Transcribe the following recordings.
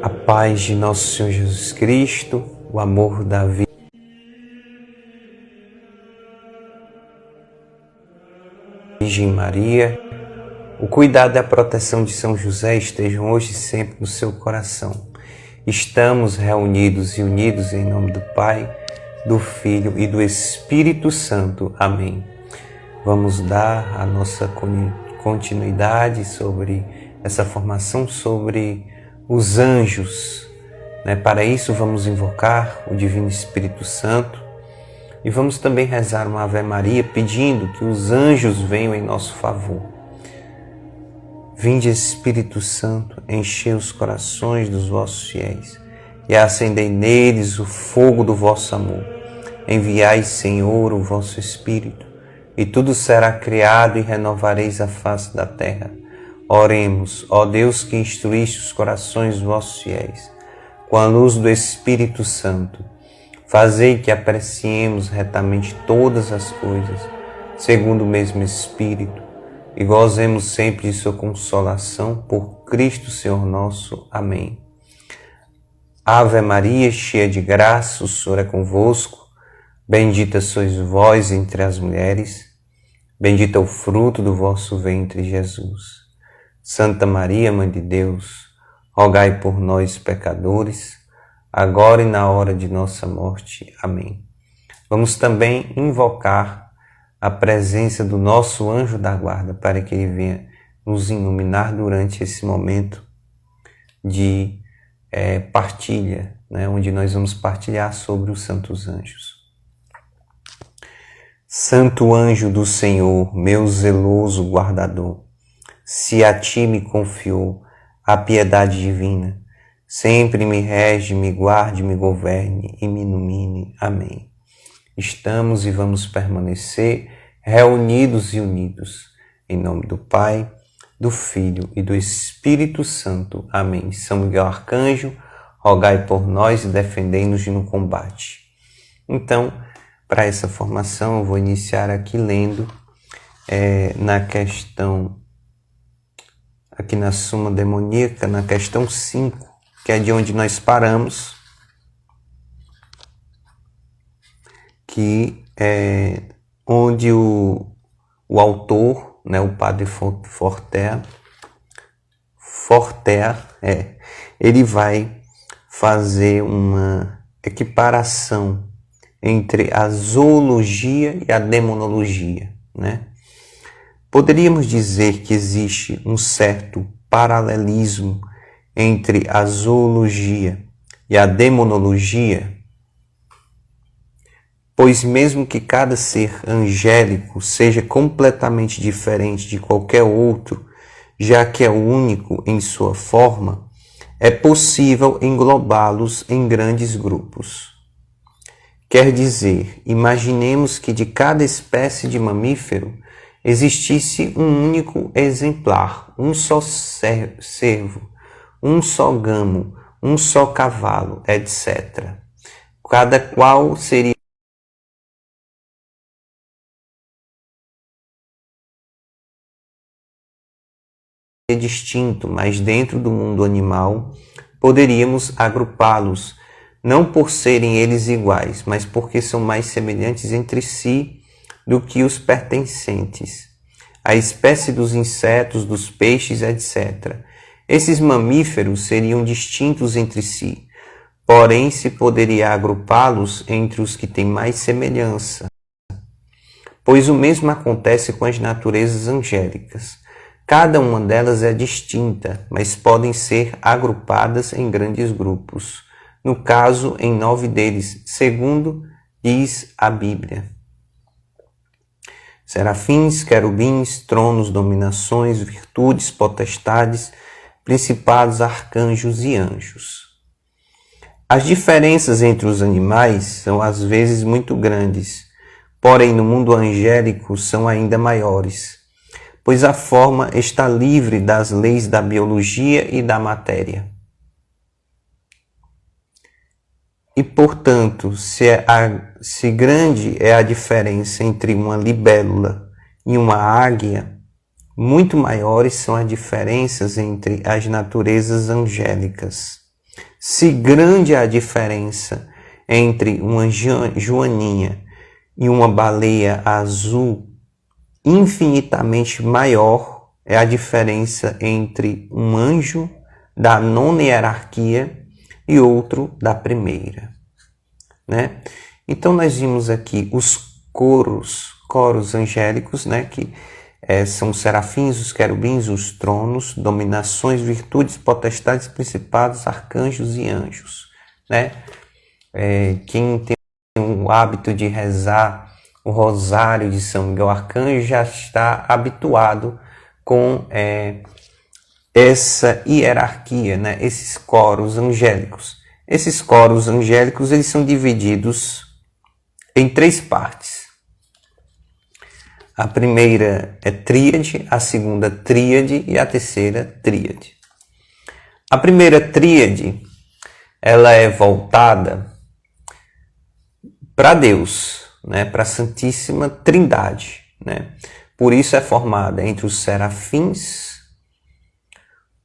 A paz de nosso Senhor Jesus Cristo, o amor da Virgem Maria, o cuidado e a proteção de São José estejam hoje e sempre no seu coração. Estamos reunidos e unidos em nome do Pai, do Filho e do Espírito Santo. Amém. Vamos dar a nossa continuidade sobre essa formação sobre os anjos. Para isso vamos invocar o Divino Espírito Santo e vamos também rezar uma Ave Maria pedindo que os anjos venham em nosso favor. Vinde, Espírito Santo, enchei os corações dos vossos fiéis e acendei neles o fogo do vosso amor. Enviai, Senhor, o vosso Espírito, e tudo será criado e renovareis a face da terra. Oremos, ó Deus que instruíste os corações dos vossos fiéis, com a luz do Espírito Santo, fazei que apreciemos retamente todas as coisas, segundo o mesmo Espírito, e gozemos sempre de sua consolação, por Cristo Senhor nosso. Amém. Ave Maria, cheia de graça, o Senhor é convosco. Bendita sois vós entre as mulheres, bendito é o fruto do vosso ventre, Jesus. Santa Maria, Mãe de Deus, rogai por nós, pecadores, agora e na hora de nossa morte. Amém. Vamos também invocar a presença do nosso anjo da guarda, para que ele venha nos iluminar durante esse momento de partilha, onde nós vamos partilhar sobre os santos anjos. Santo anjo do Senhor, meu zeloso guardador, se a ti me confiou a piedade divina, sempre me rege, me guarde, me governe e me ilumine. Amém. Estamos e vamos permanecer reunidos e unidos, em nome do Pai, do Filho e do Espírito Santo. Amém. São Miguel Arcanjo, rogai por nós e defendei-nos no combate. Então, para essa formação, eu vou iniciar aqui lendo na questão, aqui na Suma Demoníaca, na questão 5, que é de onde nós paramos, que é onde o autor, o padre Forter, ele vai fazer uma equiparação entre a zoologia e a demonologia, Poderíamos dizer que existe um certo paralelismo entre a zoologia e a demonologia, pois mesmo que cada ser angélico seja completamente diferente de qualquer outro, já que é único em sua forma, é possível englobá-los em grandes grupos. Quer dizer, imaginemos que de cada espécie de mamífero existisse um único exemplar, um só cervo, um só gamo, um só cavalo, etc. Cada qual seria distinto, mas dentro do mundo animal poderíamos agrupá-los, não por serem eles iguais, mas porque são mais semelhantes entre si do que os pertencentes, a espécie dos insetos, dos peixes, etc. Esses mamíferos seriam distintos entre si, porém se poderia agrupá-los entre os que têm mais semelhança, pois o mesmo acontece com as naturezas angélicas. Cada uma delas é distinta, mas podem ser agrupadas em grandes grupos, no caso em 9 deles, segundo diz a Bíblia. Serafins, querubins, tronos, dominações, virtudes, potestades, principados, arcanjos e anjos. As diferenças entre os animais são às vezes muito grandes, porém no mundo angélico são ainda maiores, pois a forma está livre das leis da biologia e da matéria. E, portanto, se grande é a diferença entre uma libélula e uma águia, muito maiores são as diferenças entre as naturezas angélicas. Se grande é a diferença entre uma joaninha e uma baleia azul, infinitamente maior é a diferença entre um anjo da nona hierarquia e outro da primeira, né? Então nós vimos aqui os coros angélicos, né? Que são os serafins, os querubins, os tronos, dominações, virtudes, potestades, principados, arcanjos e anjos, né? Quem tem o hábito de rezar o rosário de São Miguel Arcanjo já está habituado com essa hierarquia, né? Esses coros angélicos. Esses coros angélicos, eles são divididos em 3 partes. A primeira é tríade, a segunda tríade e a terceira tríade. A primeira tríade, ela é voltada para Deus, né? Para a Santíssima Trindade, né? Por isso é formada entre os serafins,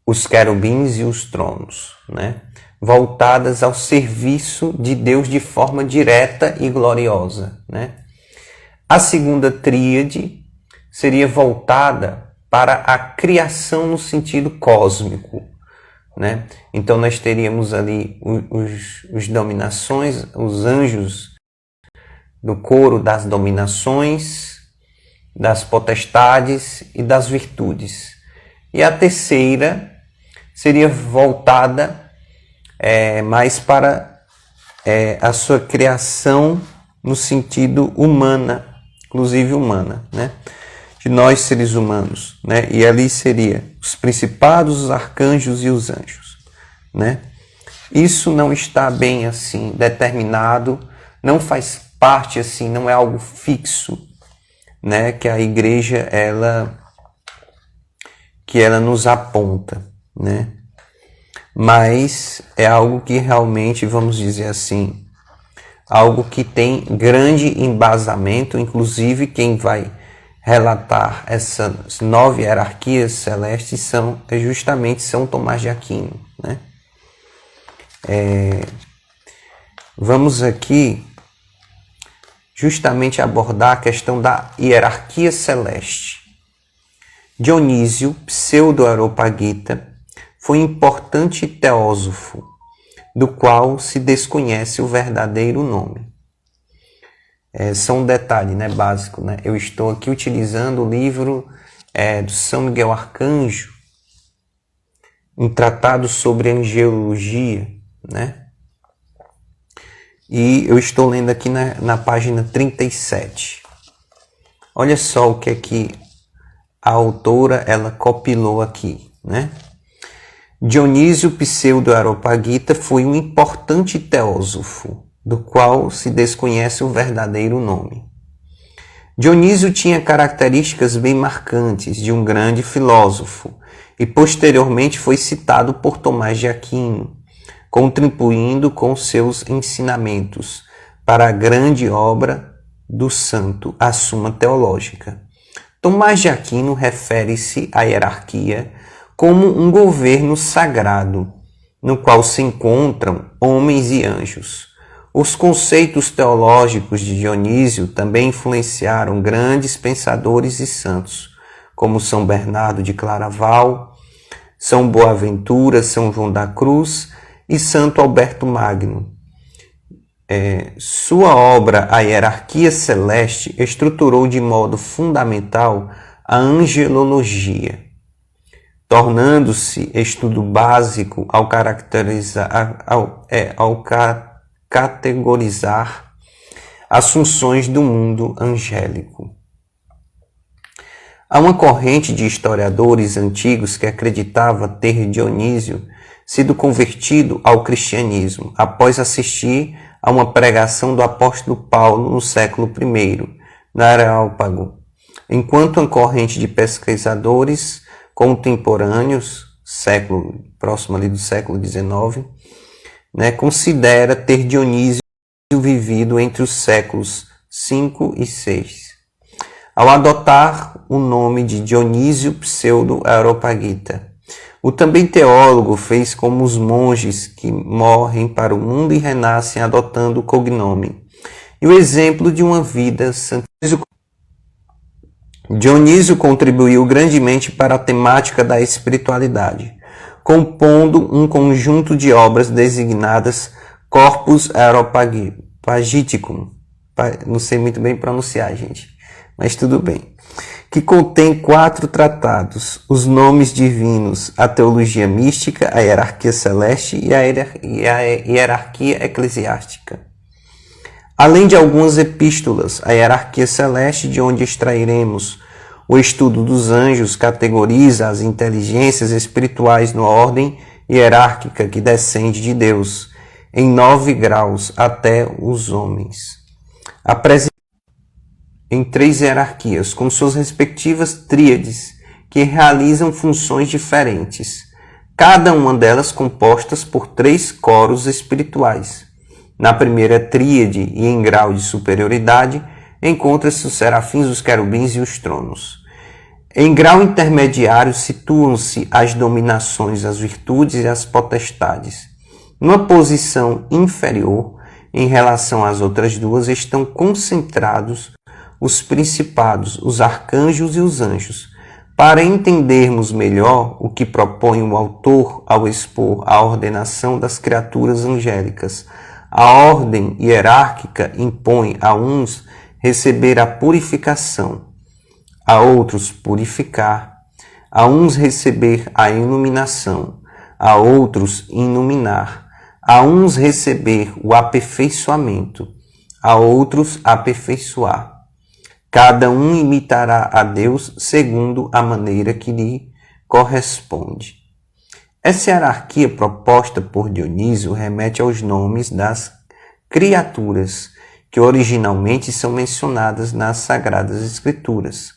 os querubins e os tronos, né? Voltadas ao serviço de Deus de forma direta e gloriosa, né? A segunda tríade seria voltada para a criação no sentido cósmico, né? Então nós teríamos ali os dominações, os anjos do coro das dominações, das potestades e das virtudes. E a terceira seria voltada mais para a sua criação no sentido humana, inclusive humana, né? De nós seres humanos, né? E ali seria os principados, os arcanjos e os anjos, né? Isso não está bem assim determinado, não faz parte assim, não é algo fixo, né? Que a igreja ela nos aponta, né? Mas é algo que realmente, vamos dizer assim, algo que tem grande embasamento, inclusive quem vai relatar essas 9 hierarquias celestes é justamente São Tomás de Aquino, né? Vamos aqui justamente abordar a questão da hierarquia celeste. Dionísio, pseudo-areopagita, foi um importante teósofo, do qual se desconhece o verdadeiro nome. Só um detalhe, né, básico, né? Eu estou aqui utilizando o livro do São Miguel Arcanjo, um tratado sobre angelologia, né? E eu estou lendo aqui na página 37. Olha só o que é que a autora ela compilou aqui, né? Dionísio Pseudo-Areopagita foi um importante teósofo, do qual se desconhece o verdadeiro nome. Dionísio tinha características bem marcantes de um grande filósofo e posteriormente foi citado por Tomás de Aquino, contribuindo com seus ensinamentos para a grande obra do santo, a Suma Teológica. Tomás de Aquino refere-se à hierarquia como um governo sagrado, no qual se encontram homens e anjos. Os conceitos teológicos de Dionísio também influenciaram grandes pensadores e santos, como São Bernardo de Claraval, São Boaventura, São João da Cruz e Santo Alberto Magno. Sua obra, A Hierarquia Celeste, estruturou de modo fundamental a angelologia, tornando-se estudo básico ao categorizar as funções do mundo angélico. Há uma corrente de historiadores antigos que acreditava ter Dionísio sido convertido ao cristianismo após assistir a uma pregação do apóstolo Paulo no século I, na Areópago, enquanto uma corrente de pesquisadores contemporâneos, próximo ali do século XIX, considera ter Dionísio vivido entre os séculos 5 e 6, ao adotar o nome de Dionísio Pseudo-Areopagita. O também teólogo fez como os monges que morrem para o mundo e renascem adotando o cognome, e o exemplo de uma vida santa. Dionísio contribuiu grandemente para a temática da espiritualidade, compondo um conjunto de obras designadas Corpus Areopagiticum. Não sei muito bem pronunciar, gente, mas tudo bem. Que contém 4 tratados, os nomes divinos, a teologia mística, a hierarquia celeste e a hierarquia eclesiástica. Além de algumas epístolas, a hierarquia celeste, de onde extrairemos o estudo dos anjos, categoriza as inteligências espirituais na ordem hierárquica que descende de Deus, em 9 graus até os homens. Em 3 hierarquias, com suas respectivas tríades, que realizam funções diferentes, cada uma delas compostas por 3 coros espirituais. Na primeira tríade e em grau de superioridade, encontram-se os serafins, os querubins e os tronos. Em grau intermediário situam-se as dominações, as virtudes e as potestades. Numa posição inferior, em relação às outras duas, estão concentrados os principados, os arcanjos e os anjos. Para entendermos melhor o que propõe o autor ao expor a ordenação das criaturas angélicas, a ordem hierárquica impõe a uns receber a purificação, a outros purificar, a uns receber a iluminação, a outros iluminar, a uns receber o aperfeiçoamento, a outros aperfeiçoar. Cada um imitará a Deus segundo a maneira que lhe corresponde. Essa hierarquia proposta por Dionísio remete aos nomes das criaturas que originalmente são mencionadas nas Sagradas Escrituras.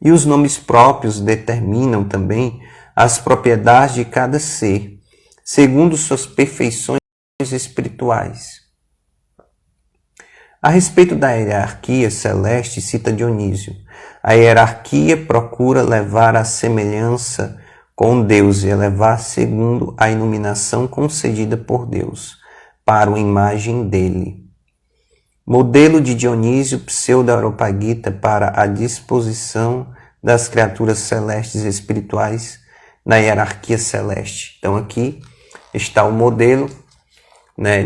E os nomes próprios determinam também as propriedades de cada ser, segundo suas perfeições espirituais. A respeito da hierarquia celeste, cita Dionísio: a hierarquia procura levar a semelhança com Deus e elevar segundo a iluminação concedida por Deus, para a imagem dele. Modelo de Dionísio Pseudo-Areopagita para a disposição das criaturas celestes espirituais na hierarquia celeste. Então aqui está o modelo,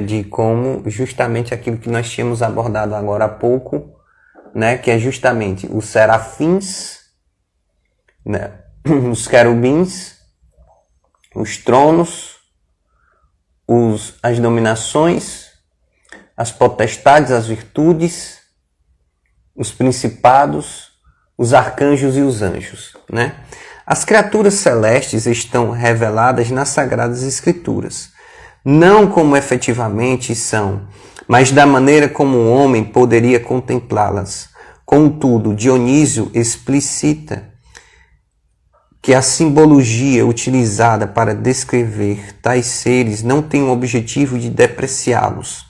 de como justamente aquilo que nós tínhamos abordado agora há pouco, que é justamente os serafins, os querubins, os tronos, as dominações, as potestades, as virtudes, os principados, os arcanjos e os anjos. As criaturas celestes estão reveladas nas Sagradas Escrituras, não como efetivamente são, mas da maneira como o homem poderia contemplá-las. Contudo, Dionísio explicita que a simbologia utilizada para descrever tais seres não tem o objetivo de depreciá-los,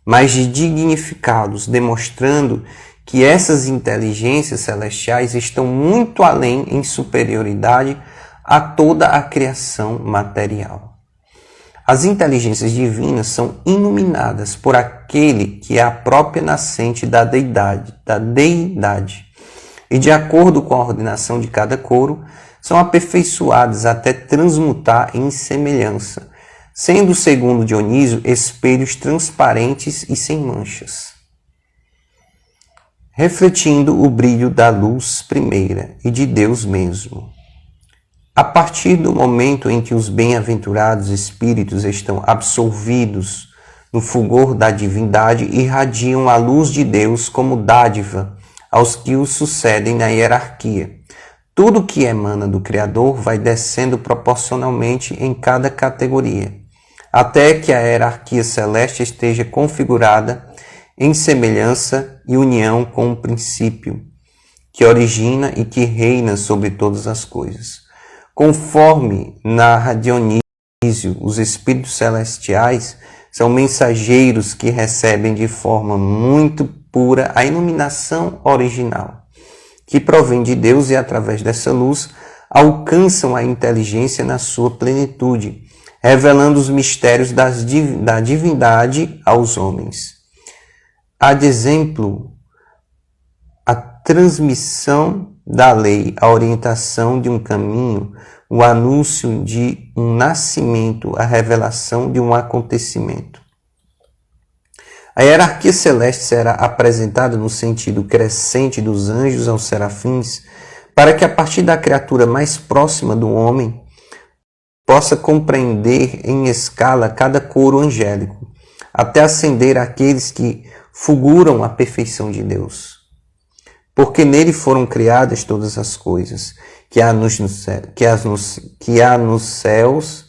mas de dignificá-los, demonstrando que essas inteligências celestiais estão muito além em superioridade a toda a criação material. As inteligências divinas são iluminadas por aquele que é a própria nascente da deidade, e de acordo com a ordenação de cada coro, são aperfeiçoadas até transmutar em semelhança, sendo, segundo Dionísio, espelhos transparentes e sem manchas, refletindo o brilho da luz primeira e de Deus mesmo. A partir do momento em que os bem-aventurados espíritos estão absolvidos no fulgor da divindade, irradiam a luz de Deus como dádiva aos que os sucedem na hierarquia. Tudo que emana do Criador vai descendo proporcionalmente em cada categoria, até que a hierarquia celeste esteja configurada em semelhança e união com o princípio, que origina e que reina sobre todas as coisas. Conforme narra Dionísio, os espíritos celestiais são mensageiros que recebem de forma muito pura a iluminação original, que provém de Deus e, através dessa luz, alcançam a inteligência na sua plenitude, revelando os mistérios da divindade aos homens. Há de exemplo a transmissão da lei, a orientação de um caminho, o anúncio de um nascimento, a revelação de um acontecimento. A hierarquia celeste será apresentada no sentido crescente dos anjos aos serafins, para que a partir da criatura mais próxima do homem possa compreender em escala cada coro angélico, até ascender àqueles que fulguram a perfeição de Deus. Porque nele foram criadas todas as coisas, que há nos céus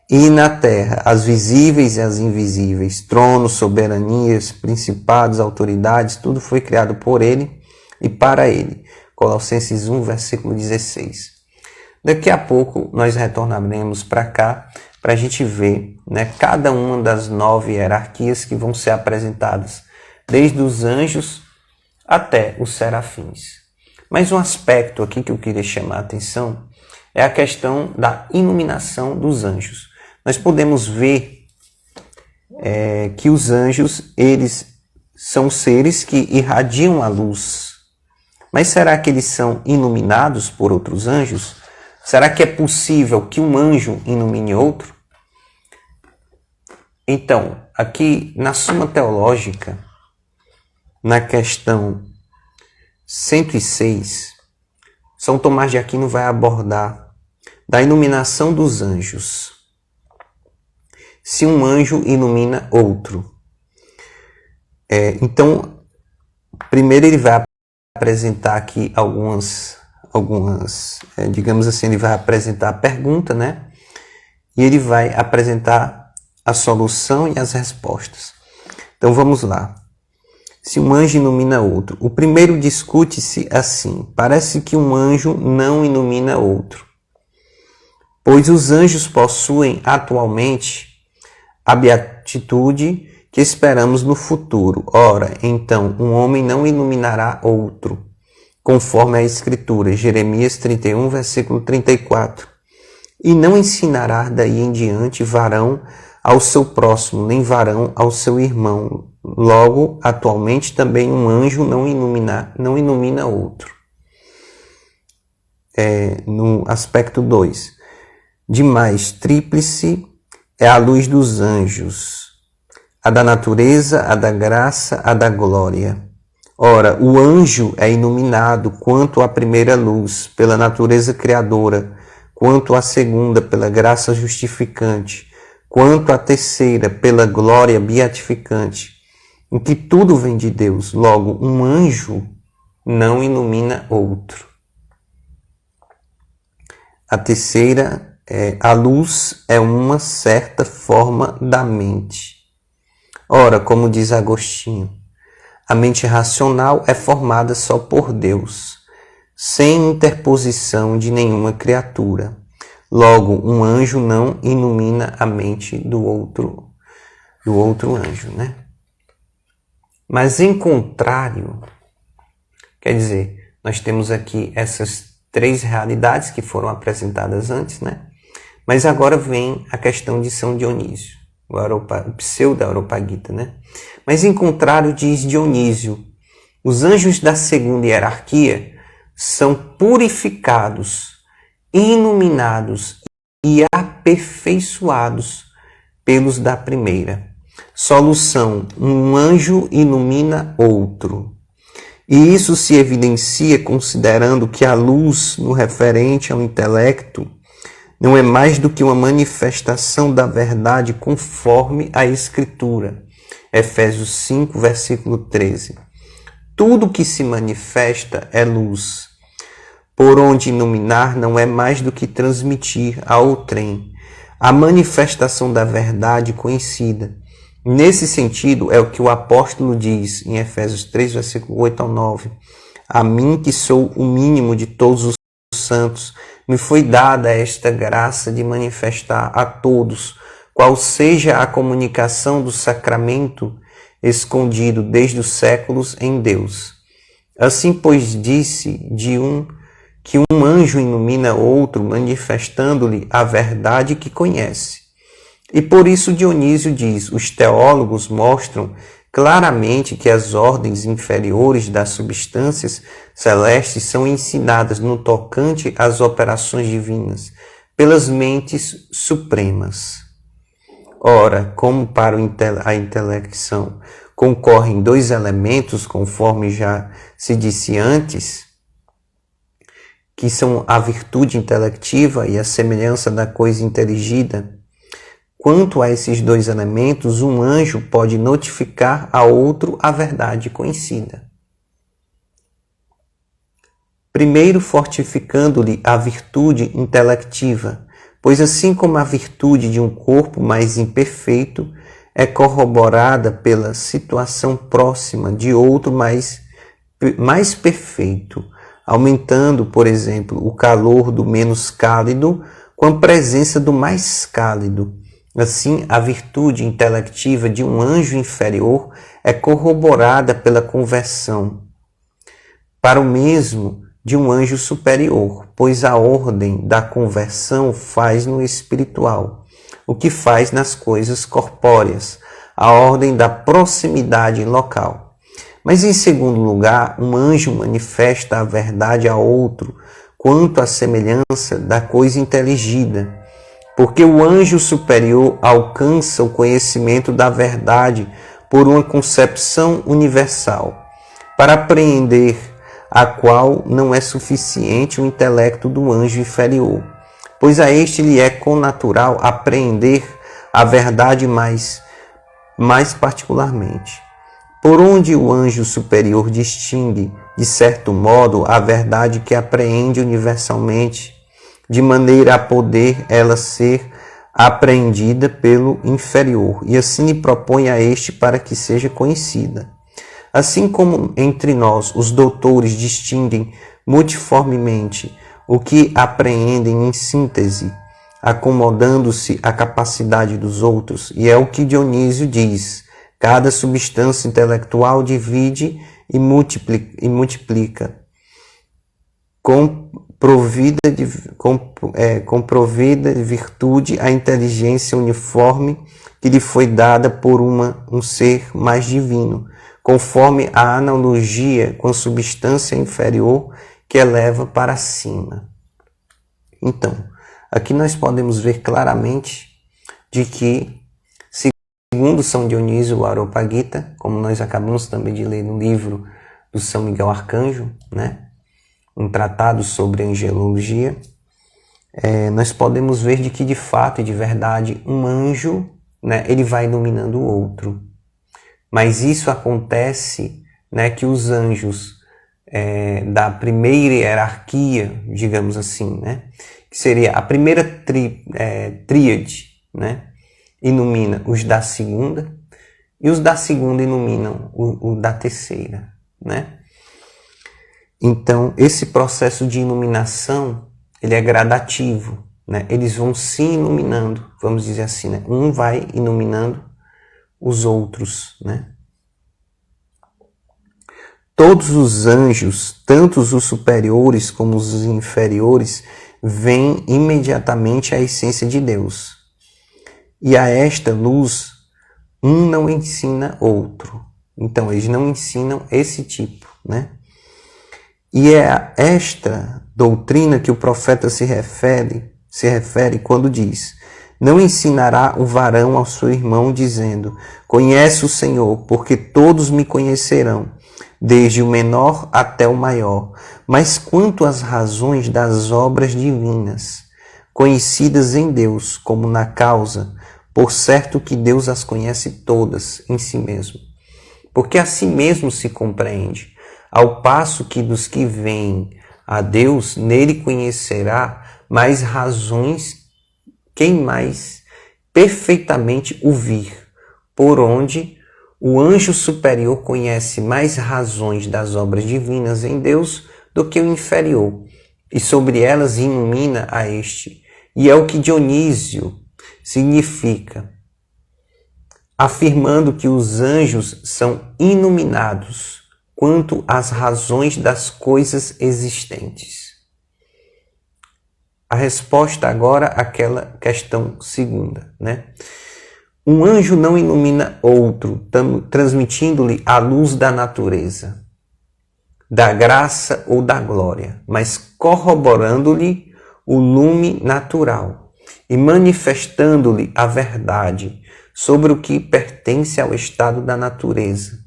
e na terra, as visíveis e as invisíveis, tronos, soberanias, principados, autoridades, tudo foi criado por ele e para ele. Colossenses 1, versículo 16. Daqui a pouco nós retornaremos para cá para a gente ver, cada uma das 9 hierarquias que vão ser apresentadas, desde os anjos até os serafins. Mas um aspecto aqui que eu queria chamar a atenção é a questão da iluminação dos anjos. Nós podemos ver que os anjos, eles são seres que irradiam a luz. Mas será que eles são iluminados por outros anjos? Será que é possível que um anjo ilumine outro? Então, aqui na Suma Teológica, na questão 106, São Tomás de Aquino vai abordar da iluminação dos anjos. Se um anjo ilumina outro. Então, primeiro ele vai apresentar aqui algumas, digamos assim, ele vai apresentar a pergunta, E ele vai apresentar a solução e as respostas. Então vamos lá. Se um anjo ilumina outro. O primeiro discute-se assim: parece que um anjo não ilumina outro, pois os anjos possuem atualmente a beatitude que esperamos no futuro. Ora, então, um homem não iluminará outro, conforme a Escritura, Jeremias 31, versículo 34. E não ensinará daí em diante varão ao seu próximo, nem varão ao seu irmão. Logo, atualmente, também um anjo não ilumina outro. No aspecto 2. Demais, tríplice é a luz dos anjos, a da natureza, a da graça, a da glória. Ora, o anjo é iluminado quanto à primeira luz, pela natureza criadora, quanto à segunda, pela graça justificante, quanto à terceira, pela glória beatificante, em que tudo vem de Deus. Logo, um anjo não ilumina outro. A terceira a luz é uma certa forma da mente. Ora, como diz Agostinho, a mente racional é formada só por Deus, sem interposição de nenhuma criatura. Logo, um anjo não ilumina a mente do outro anjo, Mas em contrário, quer dizer, nós temos aqui essas 3 realidades que foram apresentadas antes, Mas agora vem a questão de São Dionísio, o pseudo-Areopagita, Mas em contrário, diz Dionísio, os anjos da segunda hierarquia são purificados, iluminados e aperfeiçoados pelos da primeira. Solução: um anjo ilumina outro. E isso se evidencia considerando que a luz, no referente ao intelecto, não é mais do que uma manifestação da verdade conforme a Escritura. Efésios 5, versículo 13. Tudo que se manifesta é luz. Por onde iluminar não é mais do que transmitir a outrem a manifestação da verdade conhecida. Nesse sentido, é o que o apóstolo diz em Efésios 3, versículo 8 ao 9. A mim, que sou o mínimo de todos os santos, me foi dada esta graça de manifestar a todos qual seja a comunicação do sacramento escondido desde os séculos em Deus. Assim, pois, disse que um anjo ilumina outro, manifestando-lhe a verdade que conhece. E por isso Dionísio diz: os teólogos mostram claramente que as ordens inferiores das substâncias celestes são ensinadas no tocante às operações divinas pelas mentes supremas. Ora, como para a intelecção concorrem dois elementos, conforme já se disse antes, que são a virtude intelectiva e a semelhança da coisa inteligida, quanto a esses dois elementos, um anjo pode notificar a outro a verdade conhecida. Primeiro, fortificando-lhe a virtude intelectiva, pois assim como a virtude de um corpo mais imperfeito é corroborada pela situação próxima de outro mais perfeito, aumentando, por exemplo, o calor do menos cálido com a presença do mais cálido. Assim, a virtude intelectiva de um anjo inferior é corroborada pela conversão para o mesmo de um anjo superior, pois a ordem da conversão faz no espiritual o que faz nas coisas corpóreas, a ordem da proximidade local. Mas, em segundo lugar, um anjo manifesta a verdade a outro quanto à semelhança da coisa inteligida, porque o anjo superior alcança o conhecimento da verdade por uma concepção universal, para apreender a qual não é suficiente o intelecto do anjo inferior, pois a este lhe é connatural apreender a verdade mais particularmente. Por onde o anjo superior distingue, de certo modo, a verdade que apreende universalmente, de maneira a poder ela ser apreendida pelo inferior, e assim lhe propõe a este para que seja conhecida. Assim como entre nós os doutores distinguem multiformemente o que apreendem em síntese, acomodando-se à capacidade dos outros, e é o que Dionísio diz: cada substância intelectual divide e multiplica, com provida de virtude a inteligência uniforme que lhe foi dada por um ser mais divino, conforme a analogia com a substância inferior que eleva para cima. Então, aqui nós podemos ver claramente de que, segundo São Dionísio o Areopagita, como nós acabamos também de ler no livro do São Miguel Arcanjo, né? Um tratado sobre angelologia, nós podemos ver de que, de fato e de verdade, um anjo, né, ele vai iluminando o outro. Mas isso acontece, né, que os anjos da primeira hierarquia, digamos assim, né, que seria a primeira tríade, né, ilumina os da segunda, e os da segunda iluminam o da terceira, né? Então, esse processo de iluminação, ele é gradativo, né? Eles vão se iluminando, vamos dizer assim, né? Um vai iluminando os outros, né? Todos os anjos, tanto os superiores como os inferiores, veem imediatamente a essência de Deus. E a esta luz, um não ensina outro. Então, eles não ensinam esse tipo, né? E é a esta doutrina que o profeta se refere quando diz: não ensinará o varão ao seu irmão, dizendo: conhece o Senhor, porque todos me conhecerão, desde o menor até o maior. Mas quanto às razões das obras divinas, conhecidas em Deus como na causa, por certo que Deus as conhece todas em si mesmo, porque a si mesmo se compreende, ao passo que dos que vêm a Deus, nele conhecerá mais razões quem mais perfeitamente o vir, por onde o anjo superior conhece mais razões das obras divinas em Deus do que o inferior, e sobre elas ilumina a este. E é o que Dionísio significa, afirmando que os anjos são iluminados quanto às razões das coisas existentes. A resposta agora àquela questão segunda, né? Um anjo não ilumina outro, transmitindo-lhe a luz da natureza, da graça ou da glória, mas corroborando-lhe o lume natural e manifestando-lhe a verdade sobre o que pertence ao estado da natureza,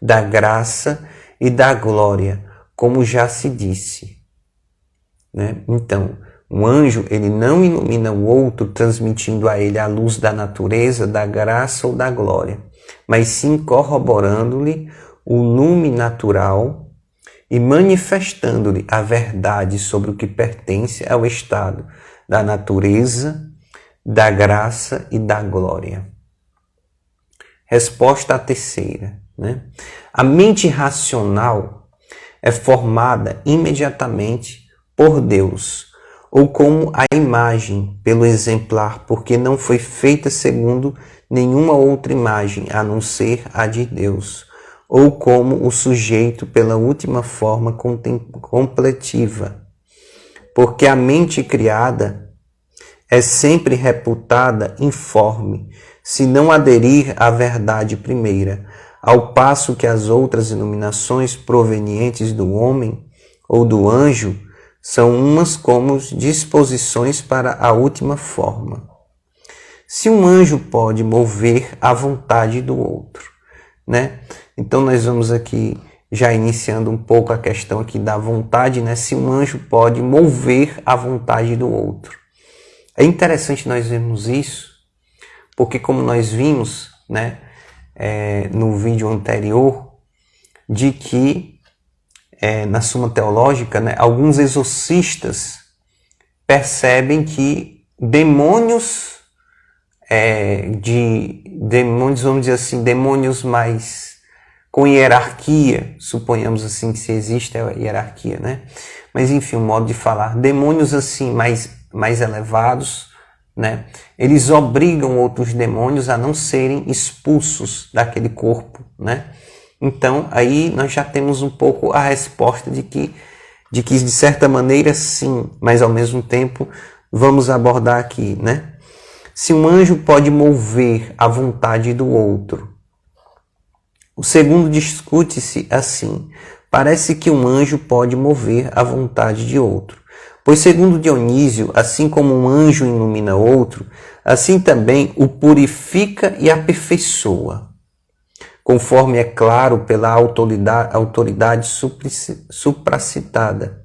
da graça e da glória, como já se disse, né? Então, um anjo, ele não ilumina o outro, transmitindo a ele a luz da natureza, da graça ou da glória, mas sim corroborando-lhe o lume natural e manifestando-lhe a verdade sobre o que pertence ao estado da natureza, da graça e da glória. Resposta à terceira, né? A mente racional é formada imediatamente por Deus, ou como a imagem pelo exemplar, porque não foi feita segundo nenhuma outra imagem, a não ser a de Deus, ou como o sujeito pela última forma completiva, porque a mente criada é sempre reputada informe, se não aderir à verdade primeira, ao passo que as outras iluminações provenientes do homem ou do anjo são umas como disposições para a última forma. Se um anjo pode mover a vontade do outro, né? Então nós vamos aqui já iniciando um pouco a questão aqui da vontade, né? Se um anjo pode mover a vontade do outro. É interessante nós vermos isso, porque como nós vimos, né, no vídeo anterior, de que na Suma Teológica, né, alguns exorcistas percebem que demônios, vamos dizer assim, demônios mais com hierarquia, suponhamos assim que se existe a hierarquia, né? Mas enfim, um modo de falar, demônios assim mais elevados, né? Eles obrigam outros demônios a não serem expulsos daquele corpo, né? Então, aí nós já temos um pouco a resposta de que de certa maneira sim, mas ao mesmo tempo vamos abordar aqui, né? Se um anjo pode mover a vontade do outro. O segundo discute-se assim: parece que um anjo pode mover a vontade de outro. Pois segundo Dionísio, assim como um anjo ilumina outro, assim também o purifica e aperfeiçoa, conforme é claro pela autoridade supracitada.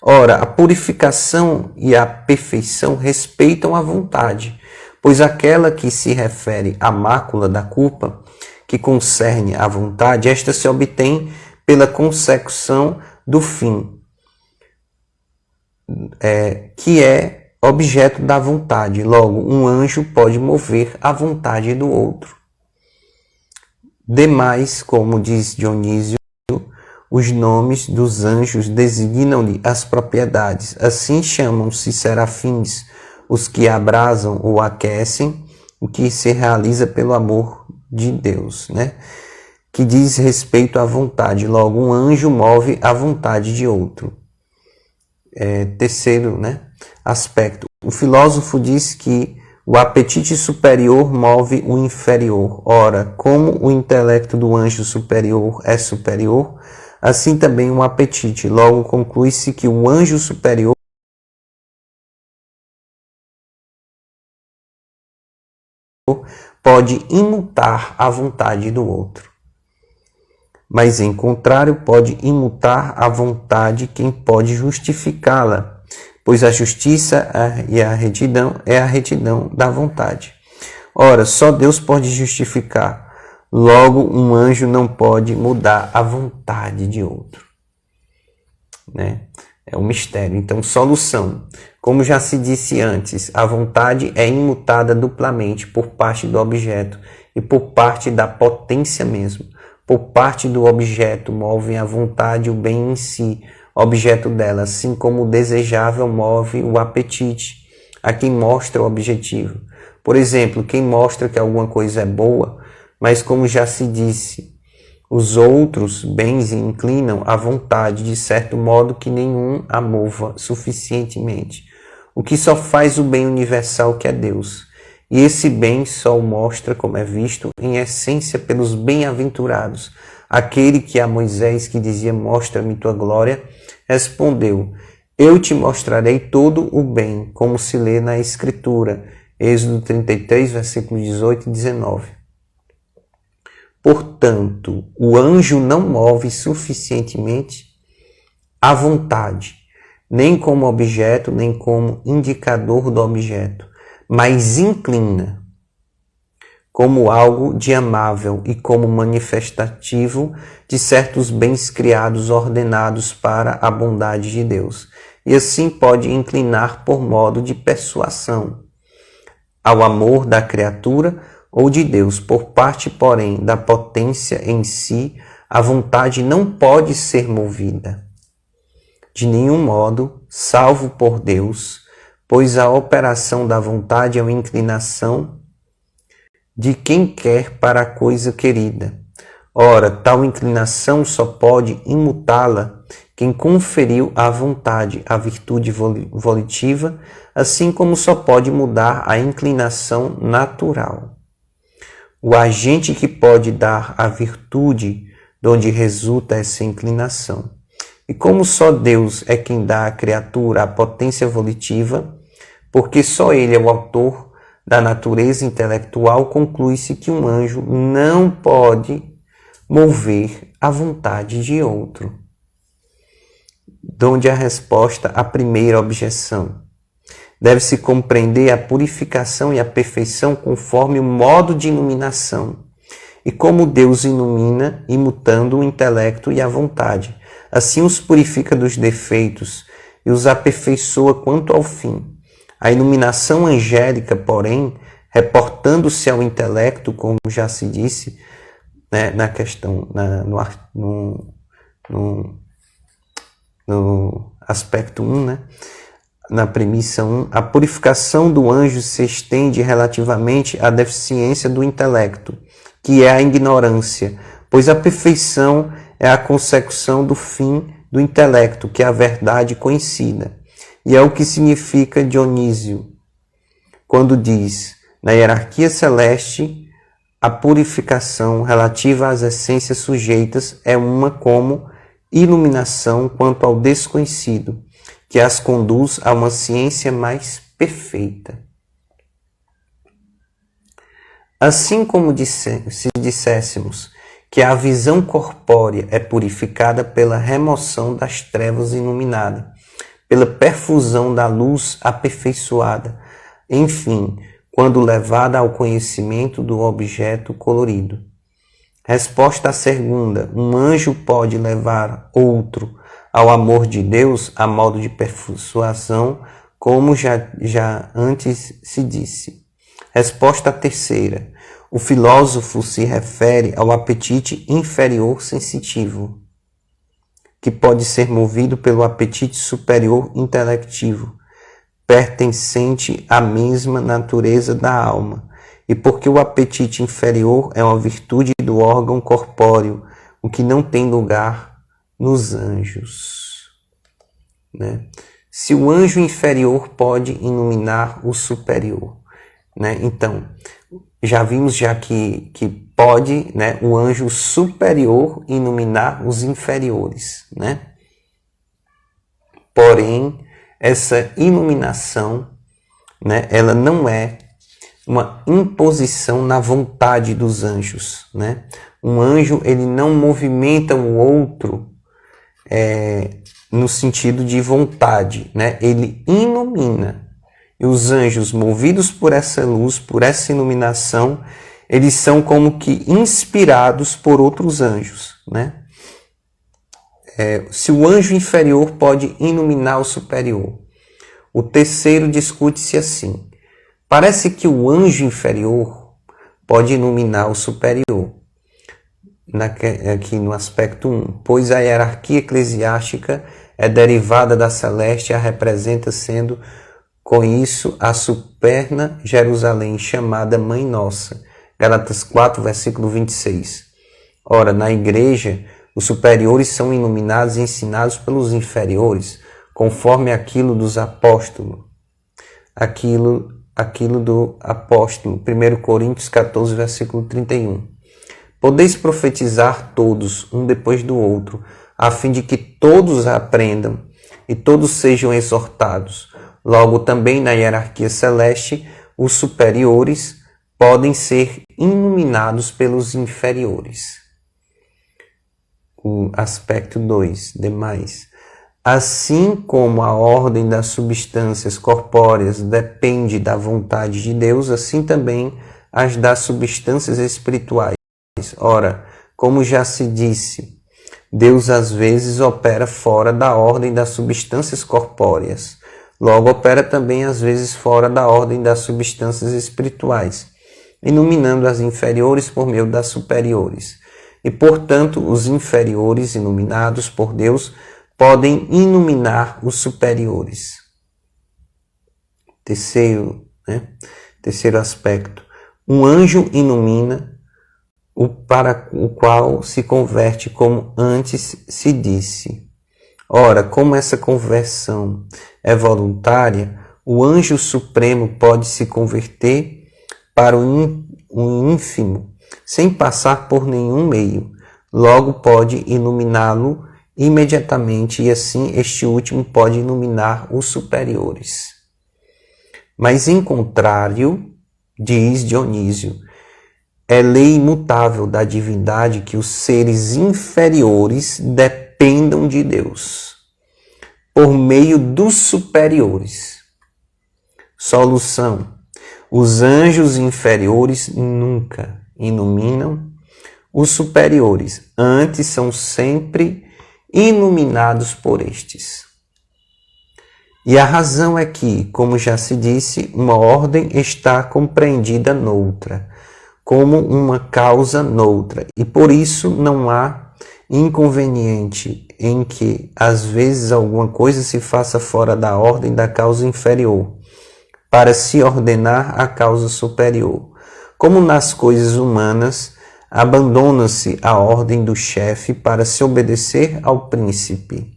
Ora, a purificação e a perfeição respeitam a vontade, pois aquela que se refere à mácula da culpa, que concerne a vontade, esta se obtém pela consecução do fim, que é objeto da vontade. Logo, um anjo pode mover a vontade do outro. Demais, como diz Dionísio, os nomes dos anjos designam-lhe as propriedades. Assim chamam-se serafins os que abrasam ou aquecem, o que se realiza pelo amor de Deus, né? Que diz respeito à vontade. Logo, um anjo move a vontade de outro. Terceiro, né, aspecto. O filósofo diz que o apetite superior move o inferior. Ora, como o intelecto do anjo superior é superior, assim também o apetite. Logo, conclui-se que o anjo superior pode imutar a vontade do outro. Mas, em contrário, pode imutar a vontade quem pode justificá-la, pois a justiça e a retidão é a retidão da vontade. Ora, só Deus pode justificar, logo um anjo não pode mudar a vontade de outro, né? É um mistério. Então, solução. Como já se disse antes, a vontade é imutada duplamente por parte do objeto e por parte da potência mesmo. Por parte do objeto movem a vontade o bem em si, objeto dela, assim como o desejável move o apetite a quem mostra o objetivo. Por exemplo, quem mostra que alguma coisa é boa, mas como já se disse, os outros bens inclinam à vontade, de certo modo que nenhum a mova suficientemente, o que só faz o bem universal que é Deus. E esse bem só o mostra, como é visto, em essência pelos bem-aventurados. Aquele que a Moisés, que dizia, mostra-me tua glória, respondeu, eu te mostrarei todo o bem, como se lê na Escritura. Êxodo 33, versículos 18 e 19. Portanto, o anjo não move suficientemente a vontade, nem como objeto, nem como indicador do objeto, mas inclina como algo de amável e como manifestativo de certos bens criados ordenados para a bondade de Deus. E assim pode inclinar por modo de persuasão ao amor da criatura ou de Deus. Por parte, porém, da potência em si, a vontade não pode ser movida de nenhum modo, salvo por Deus, pois a operação da vontade é uma inclinação de quem quer para a coisa querida. Ora, tal inclinação só pode imutá-la quem conferiu à vontade a virtude volitiva, assim como só pode mudar a inclinação natural. O agente que pode dar a virtude de onde resulta essa inclinação. E como só Deus é quem dá à criatura a potência volitiva, porque só Ele é o autor da natureza intelectual, conclui-se que um anjo não pode mover a vontade de outro. Donde a resposta à primeira objeção. Deve-se compreender a purificação e a perfeição conforme o modo de iluminação, e como Deus ilumina, imutando o intelecto e a vontade. Assim os purifica dos defeitos e os aperfeiçoa quanto ao fim. A iluminação angélica, porém, reportando-se ao intelecto, como já se disse, né, na questão, no aspecto 1, né, na premissa 1, a purificação do anjo se estende relativamente à deficiência do intelecto, que é a ignorância, pois a perfeição é a consecução do fim do intelecto, que é a verdade conhecida. E é o que significa Dionísio, quando diz, na hierarquia celeste, a purificação relativa às essências sujeitas é uma como iluminação quanto ao desconhecido, que as conduz a uma ciência mais perfeita. Assim como se disséssemos que a visão corpórea é purificada pela remoção das trevas iluminadas, pela perfusão da luz aperfeiçoada, enfim, quando levada ao conhecimento do objeto colorido. Resposta à segunda: um anjo pode levar outro ao amor de Deus a modo de persuasão, como já antes se disse. Resposta à terceira: o filósofo se refere ao apetite inferior sensitivo, que pode ser movido pelo apetite superior intelectivo, pertencente à mesma natureza da alma, e porque o apetite inferior é uma virtude do órgão corpóreo, o que não tem lugar nos anjos. Né? Se o anjo inferior pode iluminar o superior, né? Então, já vimos que pode, né, o anjo superior iluminar os inferiores, né? Porém, essa iluminação, né, ela não é uma imposição na vontade dos anjos, né? Um anjo, ele não movimenta o outro no sentido de vontade, né? Ele ilumina. E os anjos, movidos por essa luz, por essa iluminação, eles são como que inspirados por outros anjos, né? Se o anjo inferior pode iluminar o superior. O terceiro discute-se assim. Parece que o anjo inferior pode iluminar o superior, aqui no aspecto 1, pois a hierarquia eclesiástica é derivada da celeste e a representa sendo, com isso, a superna Jerusalém, chamada Mãe Nossa. Gálatas 4, versículo 26. Ora, na igreja, os superiores são iluminados e ensinados pelos inferiores, conforme aquilo dos apóstolos. Aquilo do apóstolo. 1 Coríntios 14, versículo 31. Podeis profetizar todos, um depois do outro, a fim de que todos aprendam e todos sejam exortados. Logo, também na hierarquia celeste, os superiores podem ser iluminados pelos inferiores. O aspecto 2, demais. Assim como a ordem das substâncias corpóreas depende da vontade de Deus, assim também as das substâncias espirituais. Ora, como já se disse, Deus às vezes opera fora da ordem das substâncias corpóreas. Logo, opera também às vezes fora da ordem das substâncias espirituais, iluminando as inferiores por meio das superiores. E, portanto, os inferiores, iluminados por Deus, podem iluminar os superiores. Terceiro aspecto. Um anjo ilumina o para o qual se converte, como antes se disse. Ora, como essa conversão é voluntária, o anjo supremo pode se converter para o ínfimo, sem passar por nenhum meio. Logo pode iluminá-lo imediatamente, e assim este último pode iluminar os superiores. Mas em contrário, diz Dionísio, é lei imutável da divindade que os seres inferiores dependam de Deus, por meio dos superiores. Solução: os anjos inferiores nunca iluminam os superiores, antes são sempre iluminados por estes. E a razão é que, como já se disse, uma ordem está compreendida noutra, como uma causa noutra, e por isso não há inconveniente em que, às vezes, alguma coisa se faça fora da ordem da causa inferior, para se ordenar à causa superior. Como nas coisas humanas, abandona-se a ordem do chefe para se obedecer ao príncipe.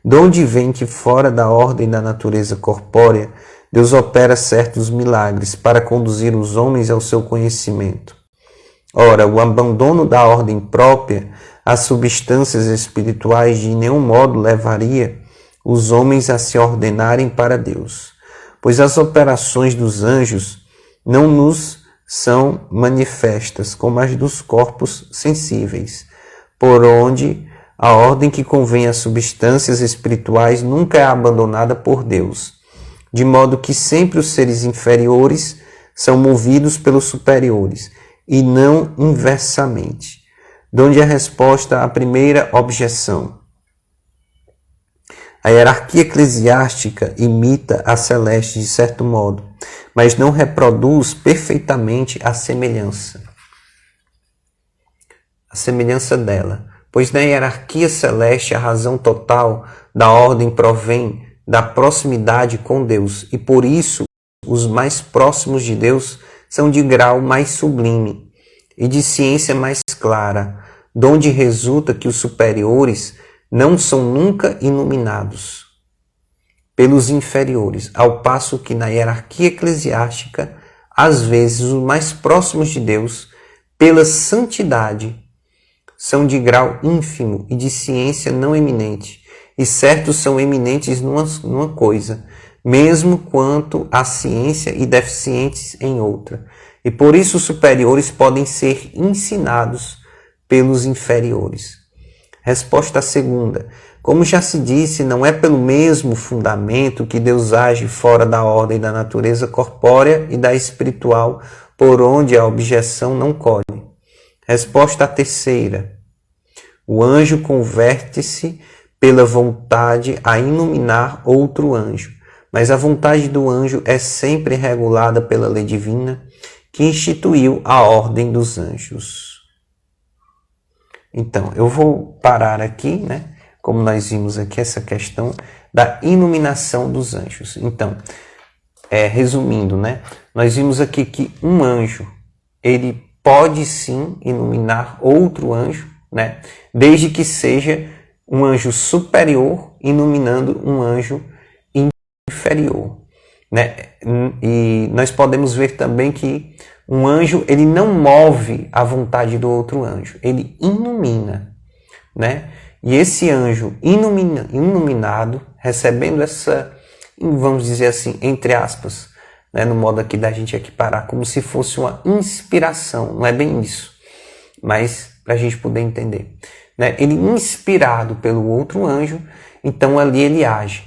De onde vem que, fora da ordem da natureza corpórea, Deus opera certos milagres para conduzir os homens ao seu conhecimento. Ora, o abandono da ordem própria às substâncias espirituais de nenhum modo levaria os homens a se ordenarem para Deus, pois as operações dos anjos não nos são manifestas como as dos corpos sensíveis, por onde a ordem que convém às substâncias espirituais nunca é abandonada por Deus, de modo que sempre os seres inferiores são movidos pelos superiores, e não inversamente. Donde a resposta à primeira objeção. A hierarquia eclesiástica imita a celeste de certo modo, mas não reproduz perfeitamente a semelhança dela, pois na hierarquia celeste a razão total da ordem provém da proximidade com Deus, e por isso os mais próximos de Deus são de grau mais sublime e de ciência mais clara, donde resulta que os superiores não são nunca iluminados pelos inferiores, ao passo que na hierarquia eclesiástica, às vezes os mais próximos de Deus, pela santidade, são de grau ínfimo e de ciência não eminente, e certos são eminentes numa coisa, mesmo quanto à ciência, e deficientes em outra. E por isso os superiores podem ser ensinados pelos inferiores. Resposta segunda. Como já se disse, não é pelo mesmo fundamento que Deus age fora da ordem da natureza corpórea e da espiritual, por onde a objeção não colhe. Resposta terceira. O anjo converte-se pela vontade a iluminar outro anjo, mas a vontade do anjo é sempre regulada pela lei divina que instituiu a ordem dos anjos. Então, eu vou parar aqui, como nós vimos aqui, essa questão da iluminação dos anjos. Então, resumindo, né? Nós vimos aqui que um anjo, ele pode sim iluminar outro anjo, né? Desde que seja um anjo superior iluminando um anjo inferior, né? E nós podemos ver também que um anjo, ele não move a vontade do outro anjo, ele ilumina, né? E esse anjo iluminado, recebendo essa, vamos dizer assim, entre aspas, né, no modo aqui da gente equiparar, como se fosse uma inspiração, não é bem isso, mas para a gente poder entender, né? Ele inspirado pelo outro anjo, então ali ele age,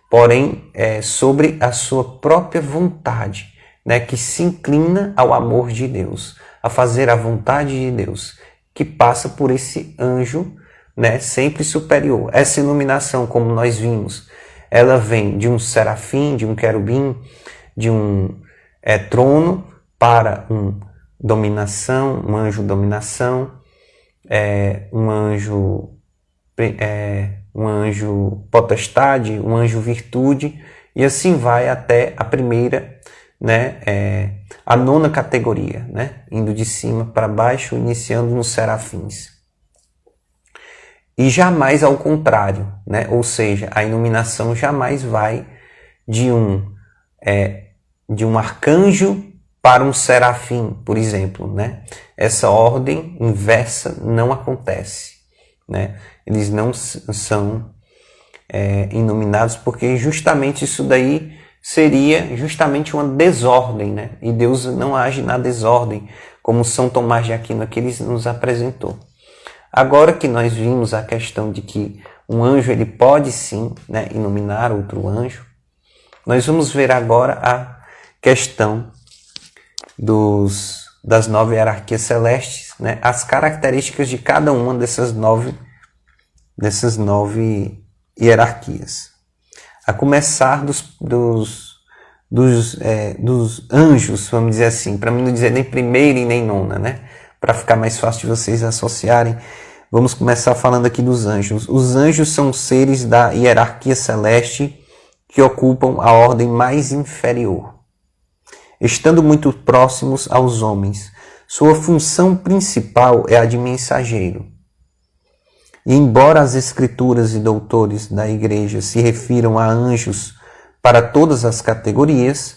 porém sobre a sua própria vontade, né, que se inclina ao amor de Deus, a fazer a vontade de Deus, que passa por esse anjo, né, sempre superior. Essa iluminação, como nós vimos, ela vem de um serafim, de um querubim, de um trono para um anjo dominação, um anjo potestade, um anjo virtude, e assim vai até a primeira, né, a nona categoria, né, indo de cima para baixo, iniciando nos serafins. E jamais ao contrário, né? Ou seja, a iluminação jamais vai de um arcanjo para um serafim, por exemplo, né? Essa ordem inversa não acontece, né? Eles não são iluminados porque justamente isso daí seria justamente uma desordem, né? E Deus não age na desordem, como São Tomás de Aquino aqui nos apresentou. Agora que nós vimos a questão de que um anjo ele pode sim, né, iluminar outro anjo, nós vamos ver agora a questão das 9 hierarquias celestes, né, as características de cada uma dessas nove hierarquias. A começar dos anjos, vamos dizer assim, para mim não dizer nem primeira e nem nona, né? Para ficar mais fácil de vocês associarem, vamos começar falando aqui dos anjos. Os anjos são seres da hierarquia celeste que ocupam a ordem mais inferior, estando muito próximos aos homens. Sua função principal é a de mensageiro. E embora as escrituras e doutores da igreja se refiram a anjos para todas as categorias,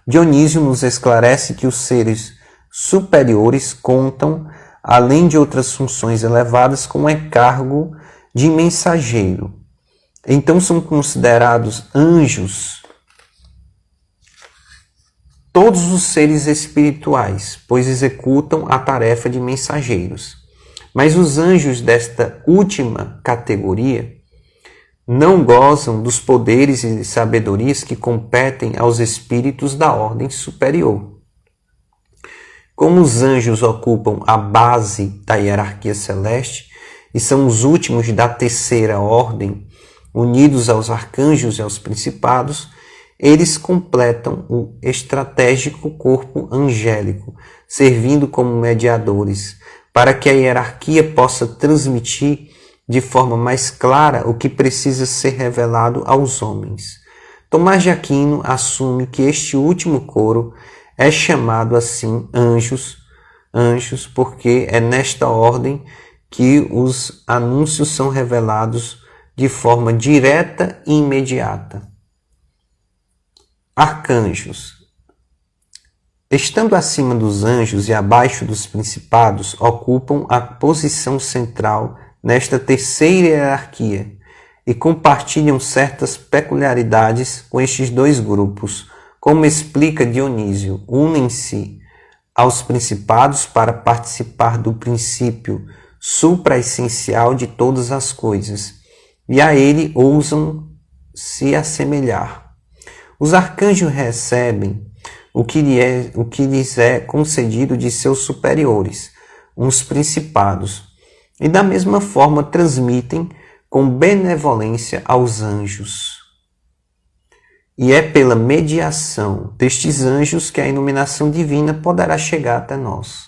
Dionísio nos esclarece que os seres superiores contam, além de outras funções elevadas, com o encargo de mensageiro. Então são considerados anjos todos os seres espirituais, pois executam a tarefa de mensageiros. Mas os anjos desta última categoria não gozam dos poderes e sabedorias que competem aos espíritos da ordem superior. Como os anjos ocupam a base da hierarquia celeste e são os últimos da terceira ordem, unidos aos arcanjos e aos principados, eles completam o estratégico corpo angélico, servindo como mediadores, para que a hierarquia possa transmitir de forma mais clara o que precisa ser revelado aos homens. Tomás de Aquino assume que este último coro é chamado assim anjos, porque é nesta ordem que os anúncios são revelados de forma direta e imediata. Arcanjos. Estando acima dos anjos e abaixo dos principados, ocupam a posição central nesta terceira hierarquia e compartilham certas peculiaridades com estes dois grupos. Como explica Dionísio, unem-se aos principados para participar do princípio supraessencial de todas as coisas, e a ele ousam se assemelhar. Os arcanjos recebem o que lhes é concedido de seus superiores, uns principados, e da mesma forma transmitem com benevolência aos anjos. E é pela mediação destes anjos que a iluminação divina poderá chegar até nós.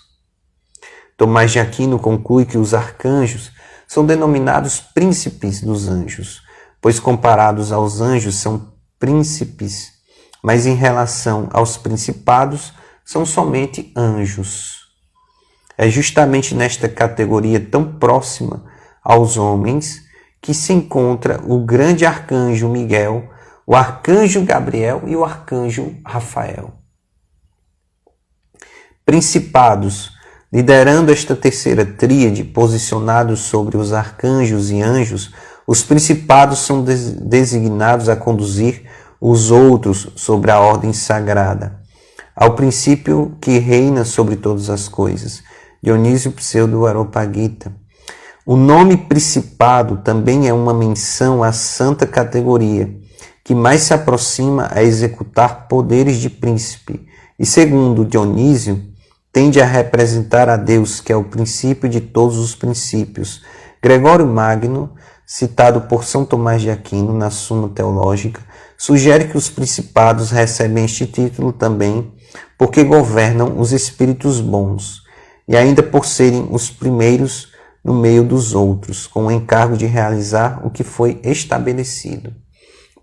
Tomás de Aquino conclui que os arcanjos são denominados príncipes dos anjos, pois comparados aos anjos são príncipes, mas em relação aos principados são somente anjos. É justamente nesta categoria tão próxima aos homens que se encontra o grande arcanjo Miguel, o arcanjo Gabriel e o arcanjo Rafael. Principados, liderando esta terceira tríade, posicionados sobre os arcanjos e anjos, os principados são designados a conduzir os outros sobre a ordem sagrada, ao princípio que reina sobre todas as coisas. Dionísio Pseudo-Areopagita. O nome principado também é uma menção à santa categoria, que mais se aproxima a executar poderes de príncipe, e segundo Dionísio, tende a representar a Deus, que é o princípio de todos os princípios. Gregório Magno, citado por São Tomás de Aquino na Suma Teológica, sugere que os principados recebem este título também porque governam os espíritos bons, e ainda por serem os primeiros no meio dos outros, com o encargo de realizar o que foi estabelecido.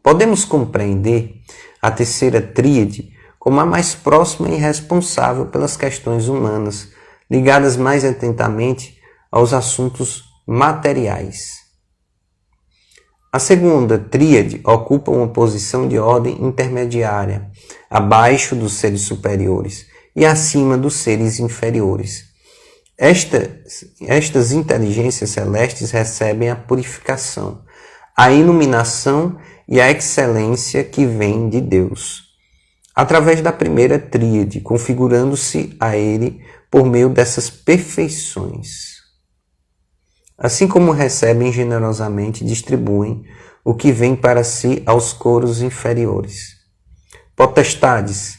Podemos compreender a terceira tríade como a mais próxima e responsável pelas questões humanas, ligadas mais atentamente aos assuntos materiais. A segunda tríade ocupa uma posição de ordem intermediária, abaixo dos seres superiores e acima dos seres inferiores. Estas inteligências celestes recebem a purificação, a iluminação e a excelência que vem de Deus, através da primeira tríade, configurando-se a Ele por meio dessas perfeições. Assim como recebem generosamente, distribuem o que vem para si aos coros inferiores. Potestades.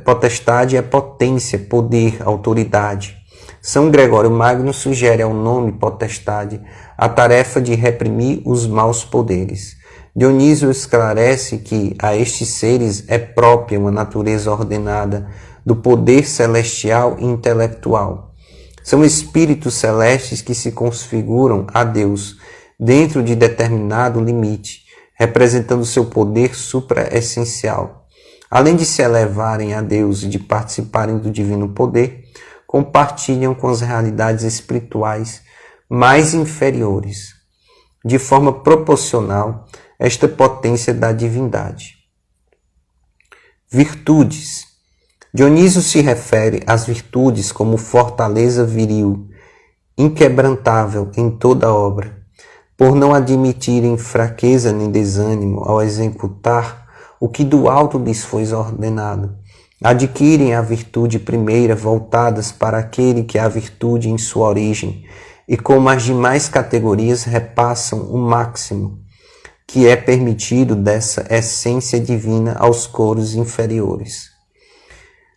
Potestade é potência, poder, autoridade. São Gregório Magno sugere ao nome potestade a tarefa de reprimir os maus poderes. Dionísio esclarece que a estes seres é própria uma natureza ordenada do poder celestial e intelectual. São espíritos celestes que se configuram a Deus dentro de determinado limite, representando seu poder supraessencial. Além de se elevarem a Deus e de participarem do divino poder, compartilham com as realidades espirituais mais inferiores, de forma proporcional esta potência da divindade. Virtudes. Dionísio se refere às virtudes como fortaleza viril, inquebrantável em toda obra, por não admitirem fraqueza nem desânimo ao executar o que do alto lhes foi ordenado. Adquirem a virtude primeira voltadas para aquele que é a virtude em sua origem, e como as demais categorias repassam o máximo que é permitido dessa essência divina aos coros inferiores.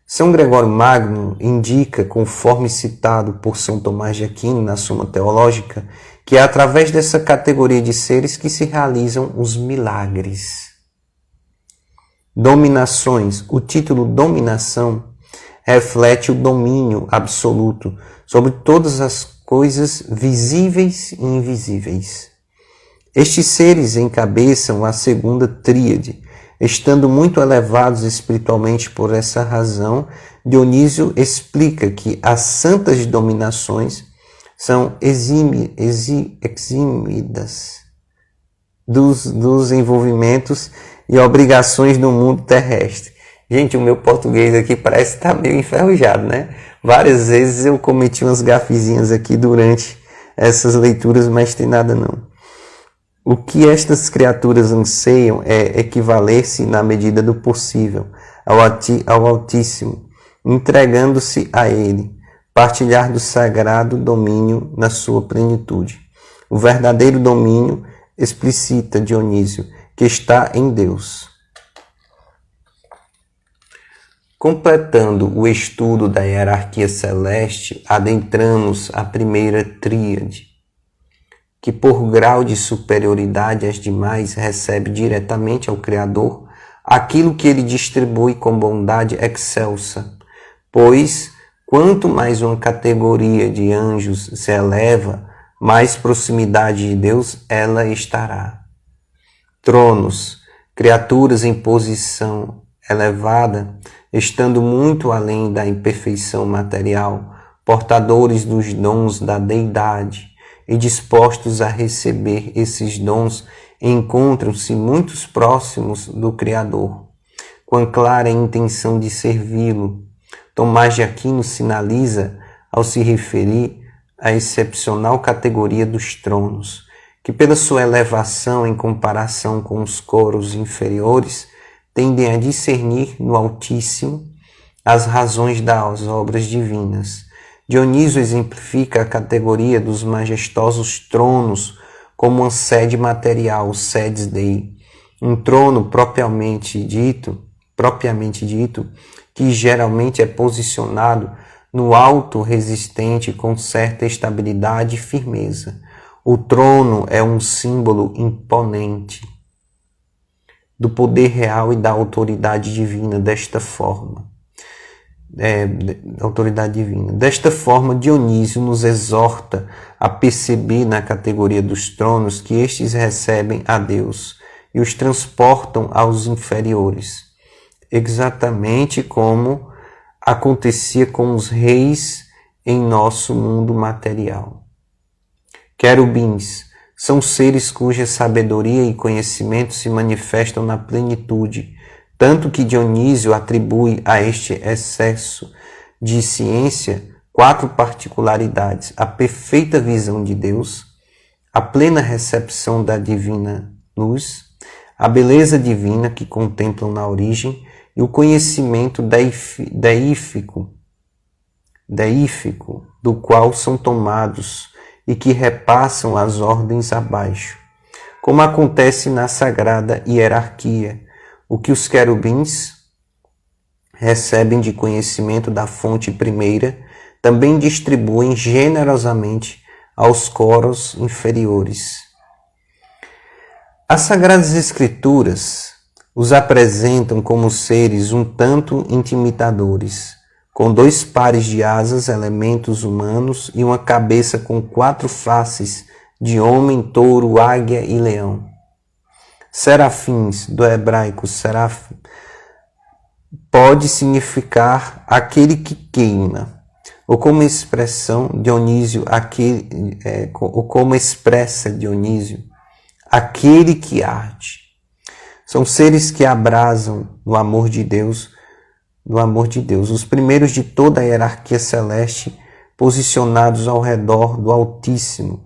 São Gregório Magno indica, conforme citado por São Tomás de Aquino na Suma Teológica, que é através dessa categoria de seres que se realizam os milagres. Dominações. O título dominação reflete o domínio absoluto sobre todas as coisas visíveis e invisíveis. Estes seres encabeçam a segunda tríade, estando muito elevados espiritualmente. Por essa razão, Dionísio explica que as santas dominações são exímidas dos envolvimentos e obrigações do mundo terrestre. Gente, o meu português aqui parece estar meio enferrujado, né? Várias vezes eu cometi umas gafezinhas aqui durante essas leituras, mas tem nada não. O que estas criaturas anseiam é equivaler-se, na medida do possível, ao Altíssimo, entregando-se a Ele, partilhar do sagrado domínio na sua plenitude. O verdadeiro domínio, explicita Dionísio, que está em Deus. Completando o estudo da hierarquia celeste, adentramos a primeira tríade, que por grau de superioridade às demais recebe diretamente ao Criador aquilo que ele distribui com bondade excelsa, pois quanto mais uma categoria de anjos se eleva, mais proximidade de Deus ela estará. Tronos, criaturas em posição elevada, estando muito além da imperfeição material, portadores dos dons da deidade e dispostos a receber esses dons, encontram-se muito próximos do Criador, com a clara intenção de servi-lo. Tomás de Aquino sinaliza, ao se referir à excepcional categoria dos tronos, que pela sua elevação em comparação com os coros inferiores, tendem a discernir no Altíssimo as razões das obras divinas. Dionísio exemplifica a categoria dos majestosos tronos como uma sede material, sedes Dei, um trono propriamente dito, que geralmente é posicionado no alto resistente com certa estabilidade e firmeza. O trono é um símbolo imponente do poder real e da autoridade divina desta forma. Desta forma, Dionísio nos exorta a perceber na categoria dos tronos que estes recebem a Deus e os transportam aos inferiores, exatamente como acontecia com os reis em nosso mundo material. Querubins são seres cuja sabedoria e conhecimento se manifestam na plenitude, tanto que Dionísio atribui a este excesso de ciência 4 particularidades: a perfeita visão de Deus, a plena recepção da divina luz, a beleza divina que contemplam na origem e o conhecimento deífico, do qual são tomados e que repassam as ordens abaixo, como acontece na sagrada hierarquia. O que os querubins recebem de conhecimento da fonte primeira, também distribuem generosamente aos coros inferiores. As Sagradas Escrituras os apresentam como seres um tanto intimidadores, com 2 pares de asas, elementos humanos, e uma cabeça com 4 faces de homem, touro, águia e leão. Serafins, do hebraico seraf, pode significar aquele que queima, ou como expressa Dionísio, aquele que arde. São seres que abrasam no amor de Deus, os primeiros de toda a hierarquia celeste, posicionados ao redor do Altíssimo,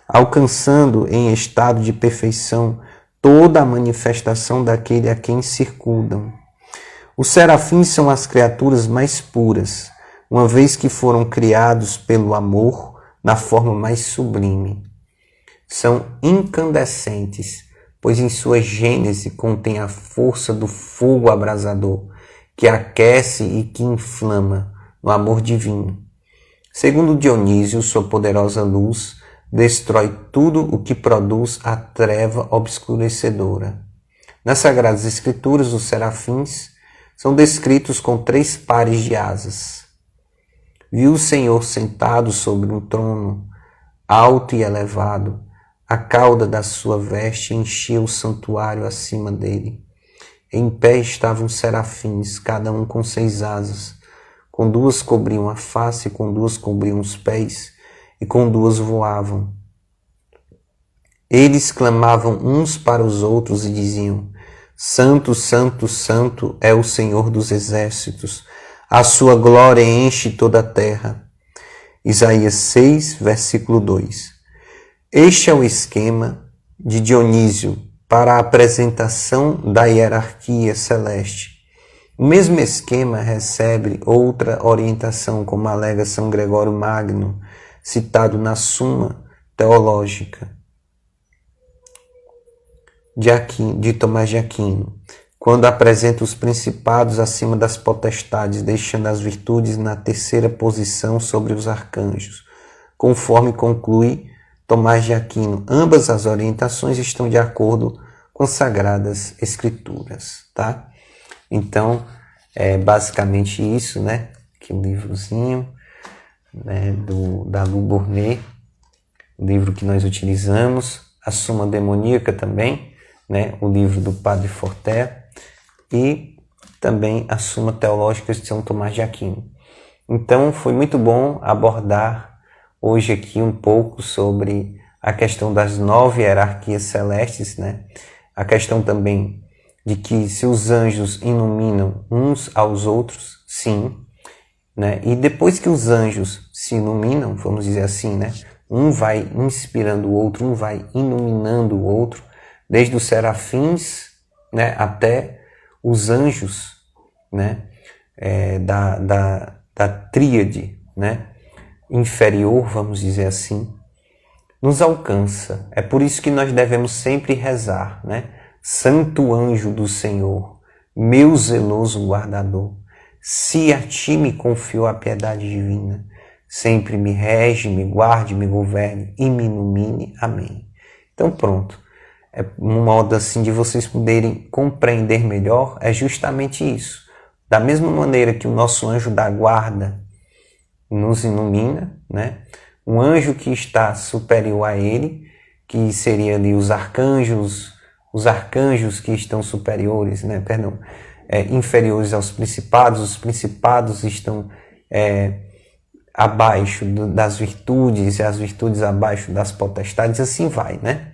alcançando em estado de perfeição toda a manifestação daquele a quem circundam. Os serafins são as criaturas mais puras, uma vez que foram criados pelo amor na forma mais sublime. São incandescentes, pois em sua gênese contém a força do fogo abrasador, que aquece e que inflama no amor divino. Segundo Dionísio, sua poderosa luz destrói tudo o que produz a treva obscurecedora. Nas Sagradas Escrituras, os serafins são descritos com 3 pares de asas. Viu o Senhor sentado sobre um trono, alto e elevado. A cauda da sua veste enchia o santuário acima dele. Em pé estavam serafins, cada um com 6 asas. Com 2 cobriam a face, com 2 cobriam os pés, e com 2 voavam. Eles clamavam uns para os outros e diziam: Santo, Santo, Santo é o Senhor dos exércitos. A sua glória enche toda a terra. Isaías 6, versículo 2. Este é o esquema de Dionísio para a apresentação da hierarquia celeste. O mesmo esquema recebe outra orientação, como alega São Gregório Magno, citado na Suma Teológica de Tomás de Aquino, quando apresenta os principados acima das potestades, deixando as virtudes na 3ª posição sobre os arcanjos. Conforme conclui Tomás de Aquino, ambas as orientações estão de acordo com as Sagradas Escrituras, tá? Então, é basicamente isso, né? Aqui um livrozinho, né, da Lu Bournet, o livro que nós utilizamos, a Suma Demoníaca também, né, o livro do Padre Forté, e também a Suma Teológica de São Tomás de Aquino. Então foi muito bom abordar hoje aqui um pouco sobre a questão das 9 hierarquias celestes, né? A questão também de que se os anjos iluminam uns aos outros, sim, né? E depois que os anjos se iluminam, vamos dizer assim, né? Um vai inspirando o outro, um vai iluminando o outro, desde os serafins, né, até os anjos, né, da tríade, né, inferior, vamos dizer assim, nos alcança. É por isso que nós devemos sempre rezar, né? Santo anjo do Senhor, meu zeloso guardador, se a ti me confio a piedade divina, sempre me rege, me guarde, me governe e me ilumine. Amém. Então pronto. É um modo assim de vocês poderem compreender melhor, é justamente isso. Da mesma maneira que o nosso anjo da guarda nos ilumina, né? Um anjo que está superior a ele, que seria ali os arcanjos que estão superiores, né? Perdão, inferiores aos principados, os principados estão abaixo das virtudes, e as virtudes abaixo das potestades, assim vai, né?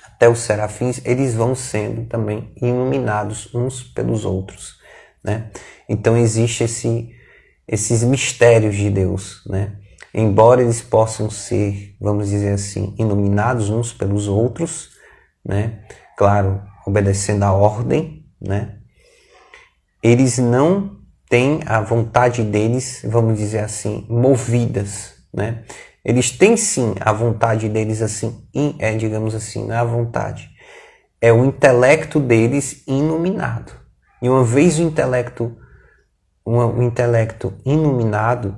Até os serafins, eles vão sendo também iluminados uns pelos outros, né? Então existe esses mistérios de Deus, né? Embora eles possam ser, vamos dizer assim, iluminados uns pelos outros, né? Claro, obedecendo a ordem, né? Eles não têm a vontade deles, vamos dizer assim, movidas, né? Eles têm sim a vontade deles assim, digamos assim, não é a vontade, é o intelecto deles iluminado. E uma vez o intelecto iluminado,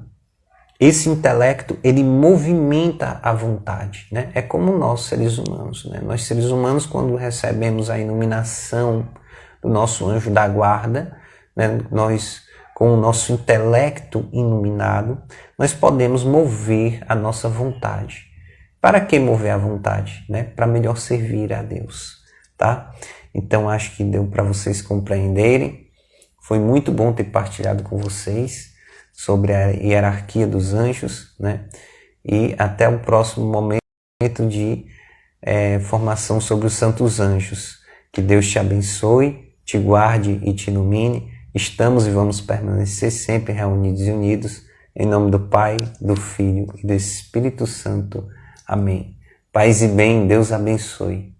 esse intelecto, ele movimenta a vontade, né? É como nós, seres humanos, né? Nós, seres humanos, quando recebemos a iluminação do nosso anjo da guarda, né? Nós, com o nosso intelecto iluminado, nós podemos mover a nossa vontade. Para que mover a vontade? Né? Para melhor servir a Deus, tá? Então, acho que deu para vocês compreenderem. Foi muito bom ter partilhado com vocês sobre a hierarquia dos anjos, né? E até o próximo momento de formação sobre os santos anjos. Que Deus te abençoe, te guarde e te ilumine. Estamos e vamos permanecer sempre reunidos e unidos. Em nome do Pai, do Filho e do Espírito Santo. Amém. Paz e bem, Deus abençoe.